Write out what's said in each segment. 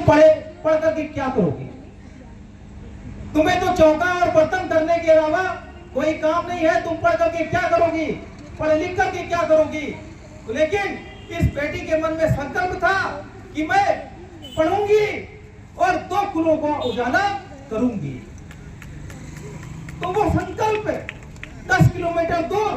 पढ़ करके क्या करोगे? तुम्हें तो चौका और बर्तन करने के अलावा कोई काम नहीं है। तुम पढ़ करके क्या करोगी? पढ़ लिख करके क्या करोगी? लेकिन इस बेटी के मन में संकल्प था कि मैं पढ़ूंगी और 2 कुलों को उजाला करूंगी। तो वो संकल्प 10 किलोमीटर दूर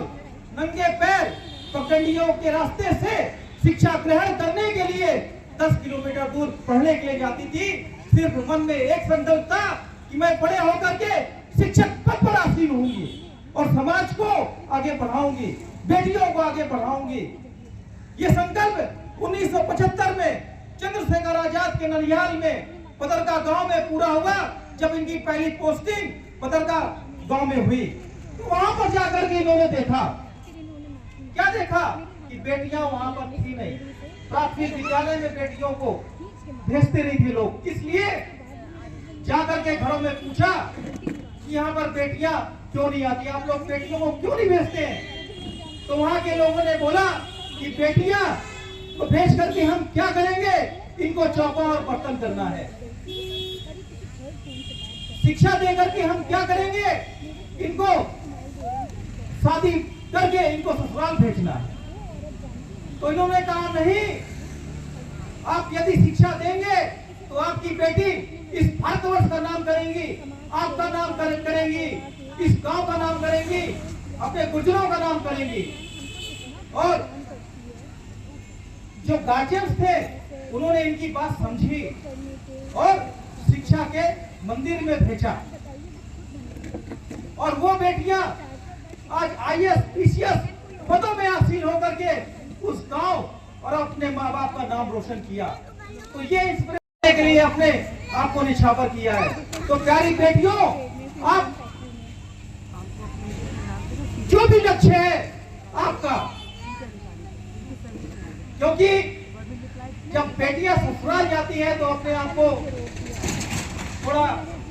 नंगे पैर पगडंडियों के रास्ते से शिक्षा ग्रहण करने के लिए 10 किलोमीटर दूर पढ़ने के लिए जाती थी। सिर्फ मन में एक संकल्प था कि मैं बड़े होकर के शिक्षक पद पर आसीन होंगी और समाज को आगे बढ़ाऊंगी, बेटियों को आगे बढ़ाऊंगी। ये संकल्प 1975 में चंद्रशेखर आजाद के ननिहाल में पदरका गांव में पूरा हुआ, जब इनकी पहली पोस्टिंग पदरका गांव में हुई। तो वहां पर जाकर के इन्होंने देखा, क्या देखा कि बेटियां वहां पर थी नहीं। प्राथमिक विद्यालय में बेटियों को भेजते नहीं थे लोग। इसलिए जाकर के घरों में पूछा कि यहाँ पर बेटियां क्यों नहीं आती, आप लोग बेटियों को क्यों नहीं भेजते हैं? तो वहां के लोगों ने बोला कि बेटियां को भेज करके हम क्या करेंगे, इनको चौका और बर्तन करना है। शिक्षा देकर के हम क्या करेंगे, इनको शादी करके इनको ससुराल भेजना है। तो इन्होंने कहा नहीं, आप यदि शिक्षा देंगे तो आपकी बेटी इस भारतवर्ष का नाम करेंगी, आपका नाम करेंगी, इस गांव का नाम करेंगी, अपने गुर्जरों का नाम करेंगी। और जो गार्जियंस थे उन्होंने इनकी बात समझी और शिक्षा के मंदिर में भेजा। और वो बेटियां आज IAS, PCS पदों में आसीन होकर के उस गांव और अपने माँ बाप का नाम रोशन किया। तो ये इंस्पिरेशन के लिए अपने आप को निछावर किया है। तो प्यारी बेटियों, आप जो भी लक्ष्य है आपका, क्योंकि जब बेटियां ससुराल जाती है तो अपने आप को थोड़ा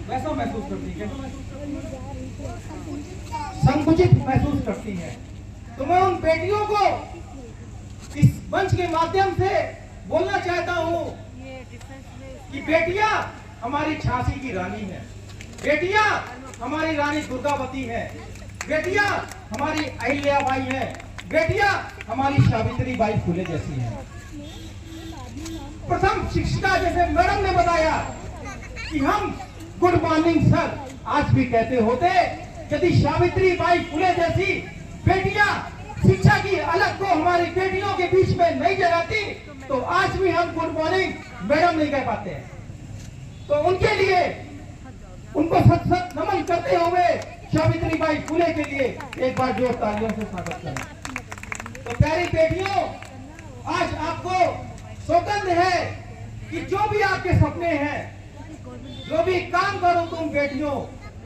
वैसा महसूस करती है, संकुचित महसूस करती है। तो मैं उन बेटियों को इस मंच के माध्यम से बोलना चाहता हूं कि बेटियां हमारी झांसी की रानी है, बेटियां हमारी रानी दुर्गावती है, बेटियां हमारी अहिल्याबाई है, बेटियां हमारी सावित्री बाई फुले जैसी है। प्रथम शिक्षिका जैसे मैडम ने बताया कि हम गुड मॉर्निंग सर आज भी कहते होते, यदि सावित्री बाई फुले जैसी बेटियां शिक्षा की अलग को हमारी बेटियों के बीच में नहीं जगाती तो आज भी हम गुड मॉर्निंग मैडम नहीं कह पाते हैं। तो उनके लिए, उनको सत सत नमन करते हुए सावित्री बाई फुले के लिए एक बार जोर तालियों से स्वागत करें। तो प्यारी बेटियों, आज आपको सौगंध है कि जो भी आपके सपने हैं, जो भी काम करो तुम बेटियों,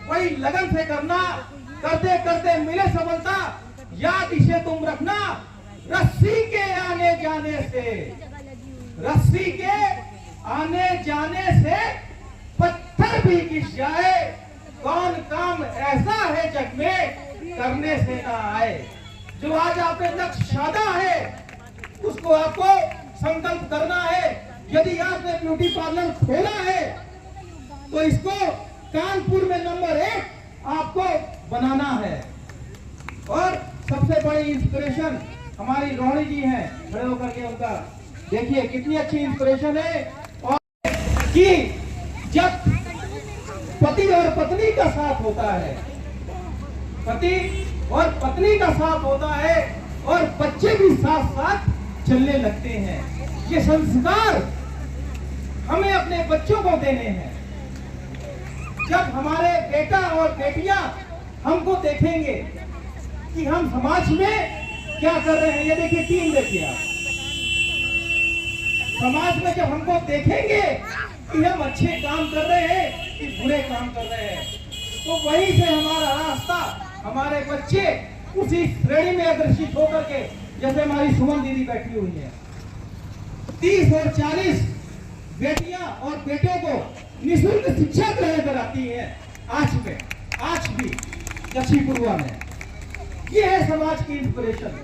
वही लगन से करना। करते करते मिले सफलता, याद इसे तुम रखना, रस्सी के आने जाने से, रस्सी के आने जाने से पत्थर भी घिस जाए, कौन काम ऐसा है जग में करने से ना आए। जो आज आपने लक्ष्य साधा है उसको आपको संकल्प करना है। यदि आपने ब्यूटी पार्लर खोला है तो इसको कानपुर में नंबर 1 आपको बनाना है। और सबसे बड़ी इंस्पिरेशन हमारी रोहिणी जी हैं, खड़े होकर के उनका देखिए कितनी अच्छी इंस्पिरेशन है। और कि जब पति और पत्नी का साथ होता है, पति और पत्नी का साथ होता है और बच्चे भी साथ साथ चलने लगते हैं। ये संस्कार हमें अपने बच्चों को देने हैं। जब हमारे बेटा और बेटियां हमको देखेंगे कि हम समाज में क्या कर रहे हैं, ये देखिए टीम देखिए आप, समाज में जब हमको देखेंगे कि हम अच्छे काम कर रहे हैं कि बुरे काम कर रहे हैं, तो वहीं से हमारा रास्ता, हमारे बच्चे उसी श्रेणी में अग्रसित होकर के, जैसे हमारी सुमन दीदी बैठी हुई है, 30 और 40 बेटियां और बेटों को निःशुल्क शिक्षा ग्रहण कराती है आज भी लक्ष्मीपुरवा में। ये है समाज की इंस्पिरेशन।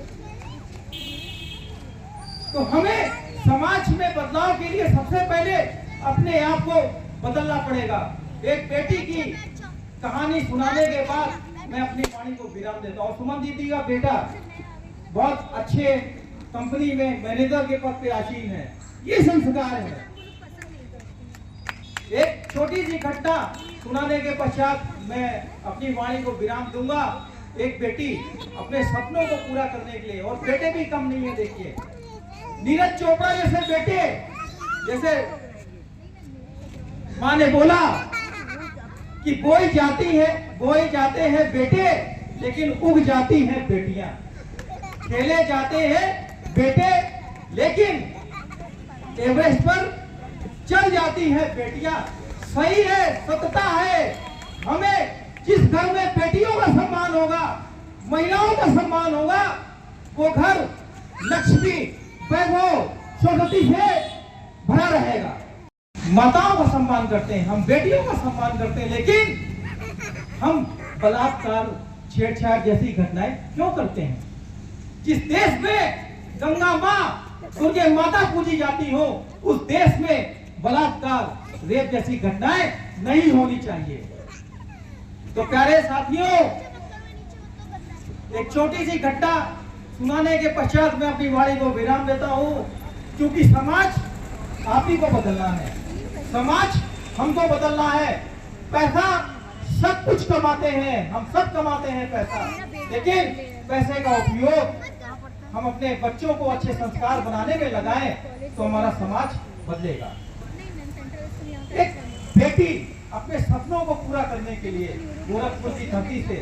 तो हमें समाज में बदलाव के लिए सबसे पहले अपने आप को बदलना पड़ेगा। एक बेटी की कहानी सुनाने के बाद मैं अपनी वाणी को विराम देता हूँ। सुमन दीदी का बेटा बहुत अच्छे कंपनी में मैनेजर के पद पे आसीन है। ये संस्कार है। एक छोटी सी घटना सुनाने के पश्चात मैं अपनी वाणी को विराम दूंगा। एक बेटी अपने सपनों को पूरा करने के लिए, और बेटे भी कम नहीं है। देखिए नीरज चोपड़ा जैसे बेटे, जैसे माँ ने बोला कि बोई जाते हैं बेटे, लेकिन उग जाती हैं बेटियां। खेले जाते हैं बेटे, लेकिन एवरेस्ट पर चल जाती है बेटियां। सही है, सत्यता है। हमें जिस घर में बेटियों का सम्मान होगा, महिलाओं का सम्मान होगा, वो घर लक्ष्मी, वैभव, सरस्वती से भरा रहेगा। माताओं का सम्मान करते हैं हम, बेटियों का सम्मान करते हैं, लेकिन हम बलात्कार, छेड़छाड़ जैसी घटनाएं क्यों करते हैं? जिस देश में गंगा माँ, दुर्गे माता पूजी जाती हो, उस देश में बलात्कार, रेप जैसी घटनाएं नहीं होनी चाहिए। तो प्यारे साथियों, एक छोटी सी घटना सुनाने के पश्चात मैं अपनी वाणी को विराम देता हूं, क्योंकि समाज आप ही को बदलना है, समाज हमको बदलना है। पैसा सब कुछ कमाते हैं, हम सब कमाते हैं पैसा, लेकिन पैसे का उपयोग हम अपने बच्चों को अच्छे संस्कार बनाने में लगाएं तो हमारा समाज बदलेगा। एक बेटी अपने सपनों को पूरा करने के लिए गोरखपुर की धरती से